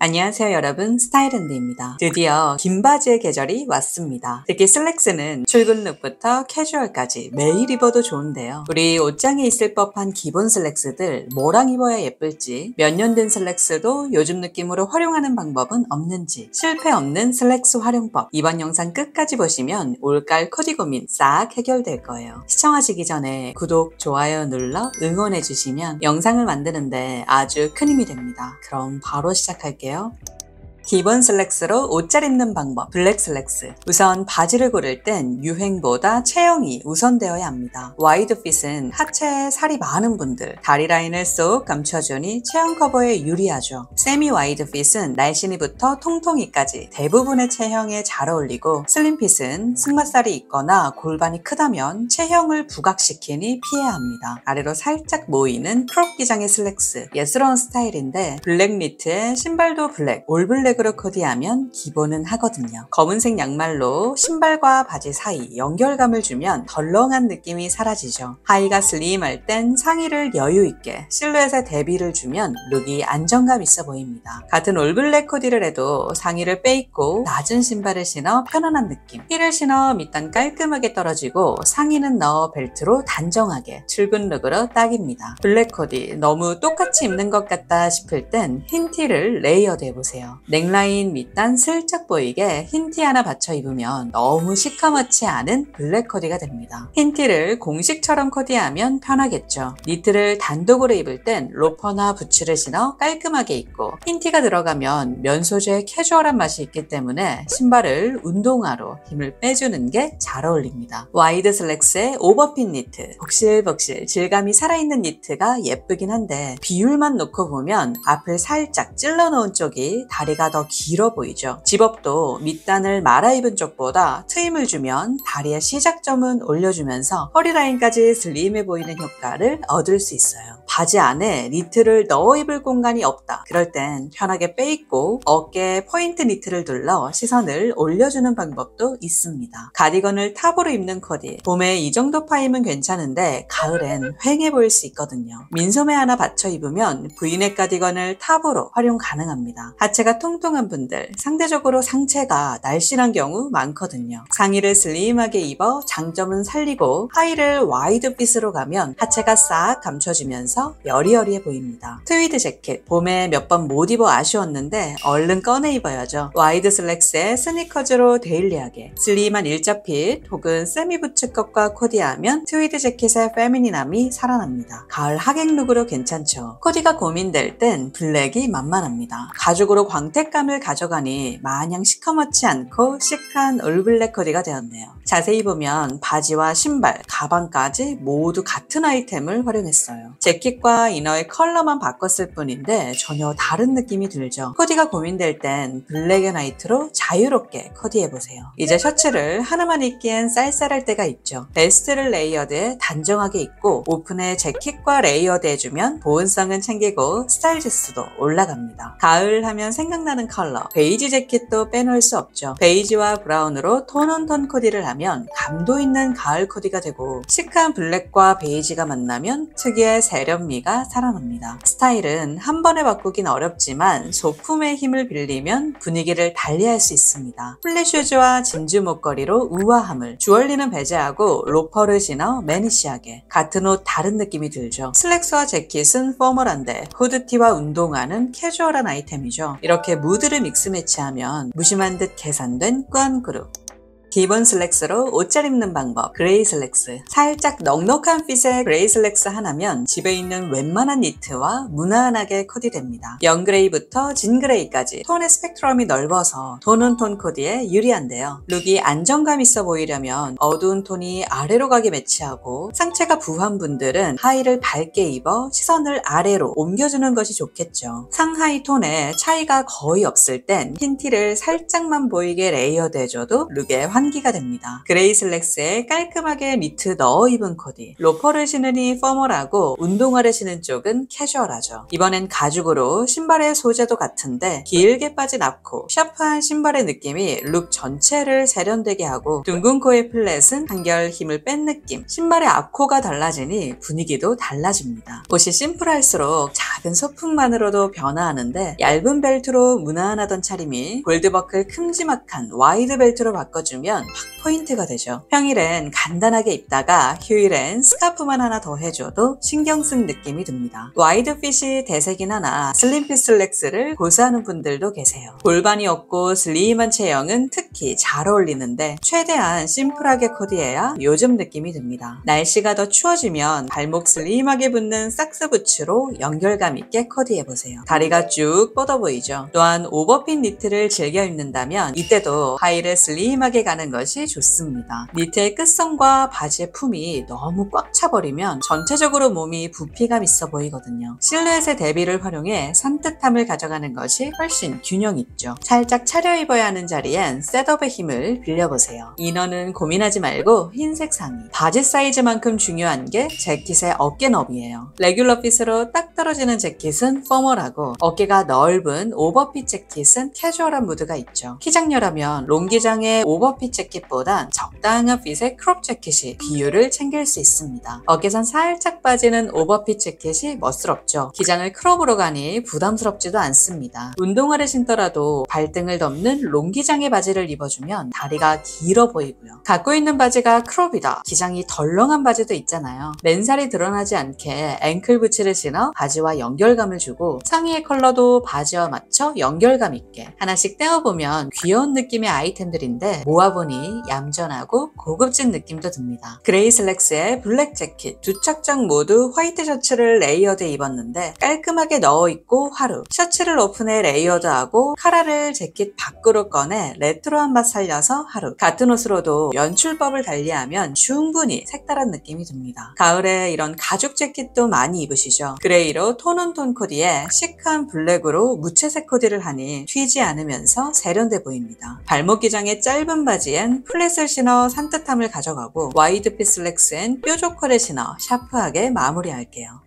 안녕하세요 여러분, 스타일앤드입니다. 드디어 긴 바지의 계절이 왔습니다. 특히 슬랙스는 출근 룩부터 캐주얼까지 매일 입어도 좋은데요. 우리 옷장에 있을 법한 기본 슬랙스들 뭐랑 입어야 예쁠지, 몇 년 된 슬랙스도 요즘 느낌으로 활용하는 방법은 없는지, 실패 없는 슬랙스 활용법, 이번 영상 끝까지 보시면 올갈 코디 고민 싹 해결될 거예요. 시청하시기 전에 구독, 좋아요 눌러 응원해주시면 영상을 만드는데 아주 큰 힘이 됩니다. 그럼 바로 시작할게요. 기본 슬랙스로 옷 잘 입는 방법, 블랙 슬랙스. 우선 바지를 고를 땐 유행보다 체형이 우선되어야 합니다. 와이드 핏은 하체에 살이 많은 분들, 다리 라인을 쏙 감춰주니 체형 커버에 유리하죠. 세미 와이드 핏은 날씬이부터 통통이까지 대부분의 체형에 잘 어울리고, 슬림 핏은 승마살이 있거나 골반이 크다면 체형을 부각시키니 피해야 합니다. 아래로 살짝 모이는 크롭 기장의 슬랙스, 예스러운 스타일인데 블랙 니트에 신발도 블랙, 올 블랙 으로 코디하면 기본은 하거든요. 검은색 양말로 신발과 바지 사이 연결감을 주면 덜렁한 느낌이 사라지죠. 하의가 슬림할 땐 상의를 여유있게 실루엣에 대비를 주면 룩이 안정감 있어 보입니다. 같은 올블랙 코디를 해도 상의를 빼입고 낮은 신발을 신어 편안한 느낌, 힐을 신어 밑단 깔끔하게 떨어지고 상의는 넣어 벨트로 단정하게 출근 룩으로 딱입니다. 블랙 코디 너무 똑같이 입는 것 같다 싶을 땐 흰 티를 레이어드 해보세요. 넥라인 밑단 슬쩍 보이게 흰 티 하나 받쳐 입으면 너무 시커멓지 않은 블랙 코디가 됩니다. 흰 티를 공식처럼 코디하면 편하겠죠. 니트를 단독으로 입을 땐 로퍼나 부츠를 신어 깔끔하게 입고, 흰 티가 들어가면 면 소재의 캐주얼한 맛이 있기 때문에 신발을 운동화로 힘을 빼주는 게 잘 어울립니다. 와이드 슬랙스에 오버핏 니트, 복실복실 질감이 살아있는 니트가 예쁘긴 한데 비율만 놓고 보면 앞을 살짝 찔러 놓은 쪽이 다리가 더 길어 보이죠. 집업도 밑단을 말아 입은 쪽보다 트임을 주면 다리의 시작점은 올려주면서 허리 라인까지 슬림해 보이는 효과를 얻을 수 있어요. 바지 안에 니트를 넣어 입을 공간이 없다, 그럴 땐 편하게 빼입고 어깨에 포인트 니트를 둘러 시선을 올려주는 방법도 있습니다. 가디건을 탑으로 입는 코디, 봄에 이 정도 파임은 괜찮은데 가을엔 휑해 보일 수 있거든요. 민소매 하나 받쳐 입으면 브이넥 가디건을 탑으로 활용 가능합니다. 하체가 통통한 분들, 상대적으로 상체가 날씬한 경우 많거든요. 상의를 슬림하게 입어 장점은 살리고 하의를 와이드 핏으로 가면 하체가 싹 감춰지면서 여리여리해 보입니다. 트위드 재킷, 봄에 몇 번 못 입어 아쉬웠는데 얼른 꺼내 입어야죠. 와이드 슬랙스에 스니커즈로 데일리하게 슬림한 일자 핏 혹은 세미 부츠컷과 코디하면 트위드 재킷의 페미닌함이 살아납니다. 가을 하객 룩으로 괜찮죠. 코디가 고민될 땐 블랙이 만만합니다. 가죽으로 광택감을 가져가니 마냥 시커멓지 않고 시크한 올블랙 코디가 되었네요. 자세히 보면 바지와 신발, 가방까지 모두 같은 아이템을 활용했어요. 재킷과 이너의 컬러만 바꿨을 뿐인데 전혀 다른 느낌이 들죠. 코디가 고민될 땐 블랙 앤 화이트로 자유롭게 코디해보세요. 이제 셔츠를 하나만 입기엔 쌀쌀할 때가 있죠. 베스트를 레이어드에 단정하게 입고 오픈에 재킷과 레이어드 해주면 보온성은 챙기고 스타일 지수도 올라갑니다. 가을 하면 생각나는 컬러, 베이지 재킷도 빼놓을 수 없죠. 베이지와 브라운으로 톤온톤 코디를 하면 감도 있는 가을 코디가 되고, 시크한 블랙과 베이지가 만나면 특유의 세련미가 살아납니다. 스타일은 한 번에 바꾸긴 어렵지만 소품의 힘을 빌리면 분위기를 달리할 수 있습니다. 플랫슈즈와 진주 목걸이로 우아함을, 주얼리는 배제하고 로퍼를 신어 매니시하게, 같은 옷 다른 느낌이 들죠. 슬랙스와 재킷은 포멀한데 후드티와 운동화는 캐주얼한 아이템이죠. 이렇게 무드를 믹스 매치하면 무심한 듯 계산된 꾸안 그룹. 기본 슬랙스로 옷 잘 입는 방법, 그레이 슬랙스. 살짝 넉넉한 핏의 그레이 슬랙스 하나면 집에 있는 웬만한 니트와 무난하게 코디됩니다. 영그레이부터 진그레이까지 톤의 스펙트럼이 넓어서 톤온톤 코디에 유리한데요. 룩이 안정감 있어 보이려면 어두운 톤이 아래로 가게 매치하고, 상체가 부한 분들은 하의를 밝게 입어 시선을 아래로 옮겨주는 것이 좋겠죠. 상하이 톤에 차이가 거의 없을 땐 흰 티를 살짝만 보이게 레이어드 해줘도 룩에 환 무난기가 됩니다. 그레이 슬랙스에 깔끔하게 니트 넣어 입은 코디, 로퍼를 신으니 포멀하고 운동화를 신은 쪽은 캐주얼하죠. 이번엔 가죽으로 신발의 소재도 같은데 길게 빠진 앞코, 샤프한 신발의 느낌이 룩 전체를 세련되게 하고 둥근 코의 플랫은 한결 힘을 뺀 느낌, 신발의 앞코가 달라지니 분위기도 달라집니다. 옷이 심플할수록 작은 소품만으로도 변화하는데 얇은 벨트로 무난하던 차림이 골드버클 큼지막한 와이드 벨트로 바꿔주면 확 포인트가 되죠. 평일엔 간단하게 입다가 휴일엔 스카프만 하나 더 해줘도 신경 쓴 느낌이 듭니다. 와이드 핏이 대세긴 하나 슬림핏 슬랙스를 고수하는 분들도 계세요. 골반이 없고 슬림한 체형은 특히 잘 어울리는데 최대한 심플하게 코디해야 요즘 느낌이 듭니다. 날씨가 더 추워지면 발목 슬림하게 붙는 삭스 부츠로 연결감 있게 코디해보세요. 다리가 쭉 뻗어 보이죠. 또한 오버핏 니트를 즐겨 입는다면 이때도 하의를 슬림하게 가는 것이 좋습니다. 니트의 끝선과 바지의 품이 너무 꽉 차버리면 전체적으로 몸이 부피감 있어 보이거든요. 실루엣의 대비를 활용해 산뜻함을 가져가는 것이 훨씬 균형 있죠. 살짝 차려입어야 하는 자리엔 셋업의 힘을 빌려보세요. 이너는 고민하지 말고 흰색 상의. 바지 사이즈만큼 중요한 게 재킷의 어깨 너비예요. 레귤러 핏으로 딱 떨어지는 재킷은 포멀하고 어깨가 넓은 오버핏 재킷은 캐주얼한 무드가 있죠. 키장녀라면 롱기장의 오버핏 재킷보단 적당한 핏의 크롭 재킷이 비율을 챙길 수 있습니다. 어깨선 살짝 빠지는 오버핏 재킷이 멋스럽죠. 기장을 크롭으로 가니 부담스럽지도 않습니다. 운동화를 신더라도 발등을 덮는 롱기장의 바지를 입어주면 다리가 길어 보이고요. 갖고 있는 바지가 크롭이다, 기장이 덜렁한 바지도 있잖아요. 맨살이 드러나지 않게 앵클 부츠를 신어 바지와 연결감을 주고 상의의 컬러도 바지와 맞춰 연결감 있게 하나씩 떼어보면 귀여운 느낌의 아이템들인데 모아보니 얌전하고 고급진 느낌도 듭니다. 그레이 슬랙스에 블랙 재킷, 두 착장 모두 화이트 셔츠를 레이어드 입었는데 깔끔하게 넣어 입고 하루, 셔츠를 오픈해 레이어드하고 카라를 재킷 밖으로 꺼내 레트로한 맛 살려서 하루. 같은 옷으로도 연출법을 달리하면 충분히 색다른 느낌이 듭니다. 가을에 이런 가죽 재킷도 많이 입으시죠? 그레이로 톤온톤 코디에 시크한 블랙으로 무채색 코디를 하니 튀지 않으면서 세련돼 보입니다. 발목 기장의 짧은 바지엔 플랫을 신어 산뜻함을 가져가고 와이드핏 슬랙스엔 뾰족컬을 신어 샤프하게 마무리할게요.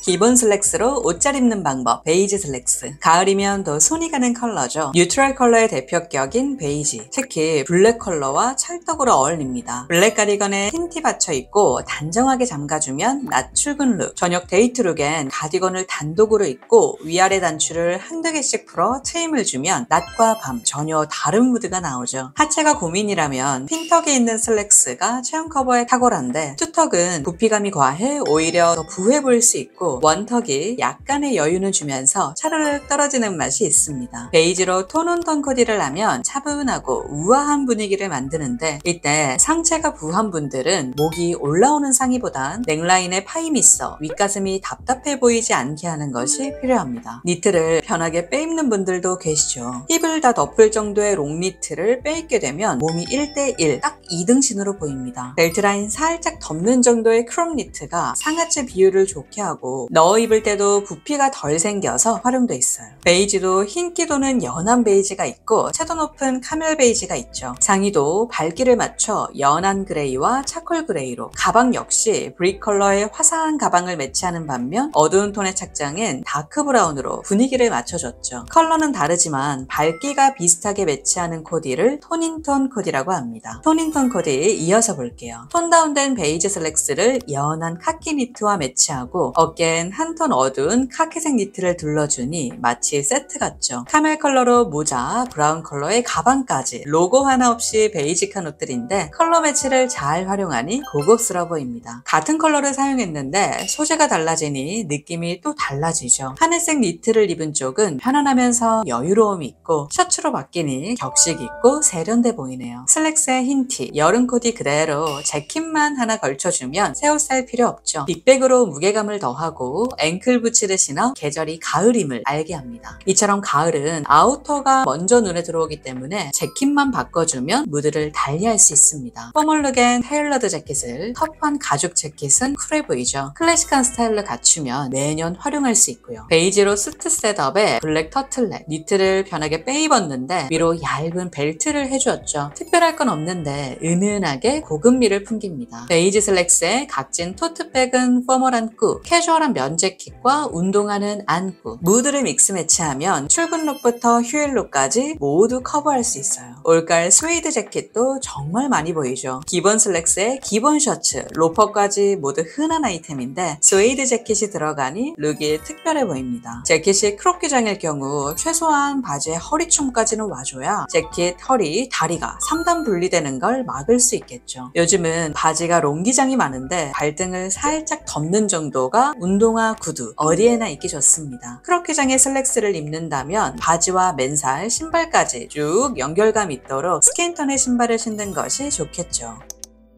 기본 슬랙스로 옷 잘 입는 방법, 베이지 슬랙스. 가을이면 더 손이 가는 컬러죠. 뉴트럴 컬러의 대표격인 베이지, 특히 블랙 컬러와 찰떡으로 어울립니다. 블랙 가디건에 흰티 받쳐 입고 단정하게 잠가주면 낮 출근 룩, 저녁 데이트 룩엔 가디건을 단독으로 입고 위아래 단추를 한두 개씩 풀어 트임을 주면 낮과 밤 전혀 다른 무드가 나오죠. 하체가 고민이라면 핀턱에 있는 슬랙스가 체형 커버에 탁월한데 투턱은 부피감이 과해 오히려 더 부해 보일 수 있고 원턱이 약간의 여유는 주면서 차르륵 떨어지는 맛이 있습니다. 베이지로 톤온톤 코디를 하면 차분하고 우아한 분위기를 만드는데 이때 상체가 부한 분들은 목이 올라오는 상의보단 넥라인에 파임이 있어 윗가슴이 답답해 보이지 않게 하는 것이 필요합니다. 니트를 편하게 빼입는 분들도 계시죠. 힙을 다 덮을 정도의 롱니트를 빼입게 되면 몸이 1대1 딱 2등신으로 보입니다. 벨트라인 살짝 덮는 정도의 크롭 니트가 상하체 비율을 좋게 하고 넣어 입을 때도 부피가 덜 생겨서 활용돼 있어요. 베이지도 흰기 도는 연한 베이지가 있고 채도 높은 카멜 베이지가 있죠. 상의도 밝기를 맞춰 연한 그레이와 차콜 그레이로, 가방 역시 브릭 컬러의 화사한 가방을 매치하는 반면 어두운 톤의 착장은 다크 브라운으로 분위기를 맞춰줬죠. 컬러는 다르지만 밝기가 비슷하게 매치하는 코디를 톤인톤 코디라고 합니다. 톤인톤 코디 이어서 볼게요. 톤 다운된 베이지 슬랙스를 연한 카키 니트와 매치하고 어깨엔 한 톤 어두운 카키색 니트를 둘러주니 마치 세트 같죠. 카멜 컬러로 모자, 브라운 컬러의 가방까지 로고 하나 없이 베이직한 옷들인데 컬러 매치를 잘 활용하니 고급스러워 보입니다. 같은 컬러를 사용했는데 소재가 달라지니 느낌이 또 달라지죠. 하늘색 니트를 입은 쪽은 편안하면서 여유로움이 있고 셔츠로 바뀌니 격식 있고 세련돼 보이네요. 슬랙스에 흰 티, 여름 코디 그대로 재킷만 하나 걸쳐주면 새 옷 살 필요 없죠. 빅백으로 무게감을 더하고 앵클 부츠를 신어 계절이 가을임을 알게 합니다. 이처럼 가을은 아우터가 먼저 눈에 들어오기 때문에 재킷만 바꿔주면 무드를 달리할 수 있습니다. 포멀룩엔 테일러드 재킷을, 터프한 가죽 재킷은 쿨해 보이죠. 클래식한 스타일을 갖추면 매년 활용할 수 있고요. 베이지로 수트 셋업에 블랙 터틀넥, 니트를 편하게 빼입었는데 위로 얇은 벨트를 해주었죠. 특별할 건 없는데 은은하게 고급미를 풍깁니다. 베이지 슬랙스에 각진 토트백은 포멀한 꾸, 캐주얼한 면 재킷과 운동화는 안꾸, 무드를 믹스 매치하면 출근 룩부터 휴일 룩까지 모두 커버할 수 있어요. 올가을 스웨이드 재킷도 정말 많이 보이죠. 기본 슬랙스에 기본 셔츠, 로퍼까지 모두 흔한 아이템인데 스웨이드 재킷이 들어가니 룩이 특별해 보입니다. 재킷이 크롭 기장일 경우 최소한 바지의 허리춤까지는 와줘야 재킷, 허리, 다리가 3단 분리되는 걸 막을 수 있겠죠. 요즘은 바지가 롱 기장이 많은데 발등을 살짝 덮는 정도가 운동화, 구두 어디에나 입기 좋습니다. 크롭 기장의 슬랙스를 입는다면 바지와 맨살, 신발까지 쭉 연결감 있도록 스킨턴의 신발을 신는 것이 좋겠죠.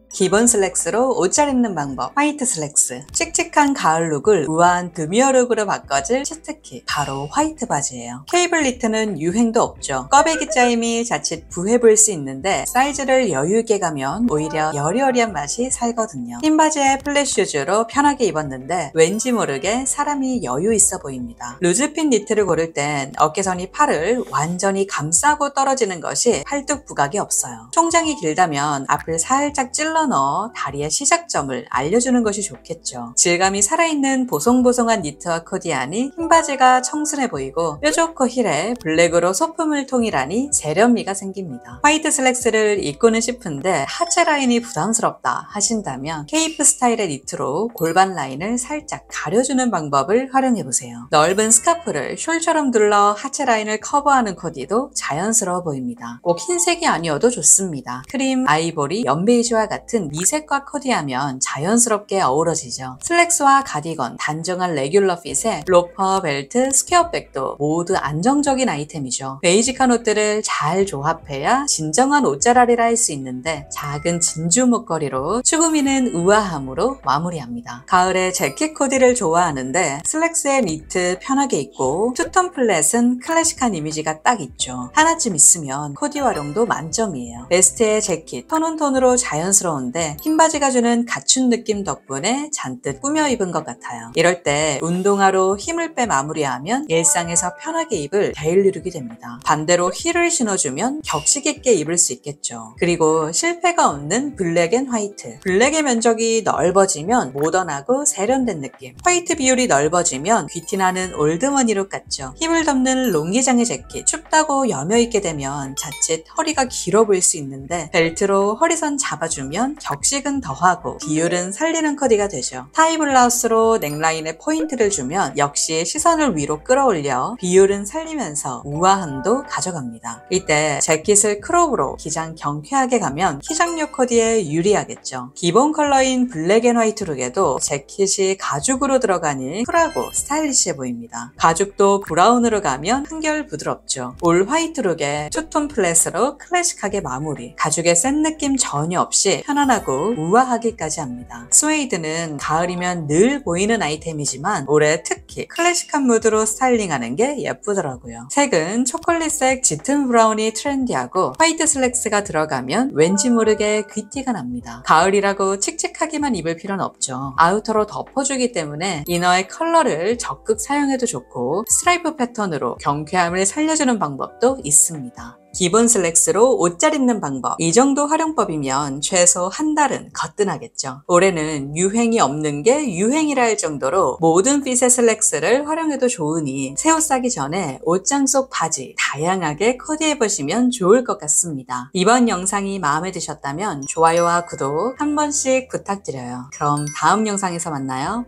기본 슬랙스로 옷 잘 입는 방법. 화이트 슬랙스. 칙칙한 가을 룩을 우아한 드미어 룩으로 바꿔줄 치트키. 바로 화이트 바지예요. 케이블 니트는 유행도 없죠. 꺼배기 짜임이 자칫 부해 보일 수 있는데 사이즈를 여유 있게 가면 오히려 여리여리한 맛이 살거든요. 흰 바지에 플랫 슈즈로 편하게 입었는데 왠지 모르게 사람이 여유 있어 보입니다. 루즈핏 니트를 고를 땐 어깨선이 팔을 완전히 감싸고 떨어지는 것이 팔뚝 부각이 없어요. 총장이 길다면 앞을 살짝 찔러 넣어 다리의 시작점을 알려주는 것이 좋겠죠. 질감이 살아있는 보송보송한 니트와 코디하니 흰 바지가 청순해 보이고 뾰족코 힐에 블랙으로 소품을 통일하니 세련미가 생깁니다. 화이트 슬랙스를 입고는 싶은데 하체 라인이 부담스럽다 하신다면 케이프 스타일의 니트로 골반 라인을 살짝 가려주는 방법을 활용해보세요. 넓은 스카프를 숄처럼 둘러 하체 라인을 커버하는 코디도 자연스러워 보입니다. 꼭 흰색이 아니어도 좋습니다. 크림, 아이보리, 연베이지와 같은 미색과 코디하면 자연스럽게 어우러지죠. 슬랙스와 가디건, 단정한 레귤러 핏에 로퍼, 벨트, 스퀘어백도 모두 안정적인 아이템이죠. 베이직한 옷들을 잘 조합해야 진정한 옷자랄이라 할 수 있는데 작은 진주 목걸이로 추구미는 우아함으로 마무리합니다. 가을에 재킷 코디를 좋아하는데 슬랙스에 니트 편하게 입고 투톤 플랫은 클래식한 이미지가 딱 있죠. 하나쯤 있으면 코디 활용도 만점이에요. 베스트에 재킷, 톤온 톤으로 자연스러운데 흰 바지가 주는 갖춘 느낌 덕분에 잔뜩 꾸며 입은 것 같아요. 이럴 때 운동화로 힘을 빼 마무리하면 일상에서 편하게 입을 데일리룩이 됩니다. 반대로 힐을 신어주면 격식 있게 입을 수 있겠죠. 그리고 실패가 없는 블랙 앤 화이트. 블랙의 면적이 넓어지면 모던하고 세련된 느낌, 화이트 비율이 넓어지면 귀티나는 올드머니룩 같죠. 힘을 덮는 롱기장의 재킷, 춥다고 여며입게 되면 자칫 허리가 길어 보일 수 있는데 벨트로 허리선 잡아주면 격식은 더하고 비율은 살리는 코디가 되죠. 타이 블라우스로 넥라인에 포인트를 주면 역시 시선을 위로 끌어올려 비율은 살리면서 우아함도 가져갑니다. 이때 재킷을 크롭으로 기장 경쾌하게 가면 키장류 코디에 유리하겠죠. 기본 컬러인 블랙 앤 화이트 룩에도 재킷이 가죽으로 들어가니 쿨하고 스타일리시해 보입니다. 가죽도 브라운으로 가면 한결 부드럽죠. 올 화이트 룩에 투톤 플랫으로 클래식하게 마무리. 가죽의 센 느낌 전혀 없이 편안하고 우아하기까지 합니다. 스웨이드는 가을이면 늘 보이는 아이템이지만 올해 특히 클래식한 무드로 스타일링하는 게 예쁘더라고요. 색은 초콜릿색 짙은 브라운이 트렌디하고 화이트 슬랙스가 들어가면 왠지 모르게 귀티가 납니다. 가을이라고 칙칙하게만 입을 필요는 없죠. 아우터로 덮어주기 때문에 이너의 컬러를 적극 사용해도 좋고 스트라이프 패턴으로 경쾌함을 살려주는 방법도 있습니다. 기본 슬랙스로 옷 잘 입는 방법. 이 정도 활용법이면 최소 한 달은 거뜬하겠죠. 올해는 유행이 없는 게 유행이라 할 정도로 모든 핏의 슬랙스를 활용해도 좋으니 새 옷 사기 전에 옷장 속 바지 다양하게 코디해보시면 좋을 것 같습니다. 이번 영상이 마음에 드셨다면 좋아요와 구독 한 번씩 부탁드려요. 그럼 다음 영상에서 만나요.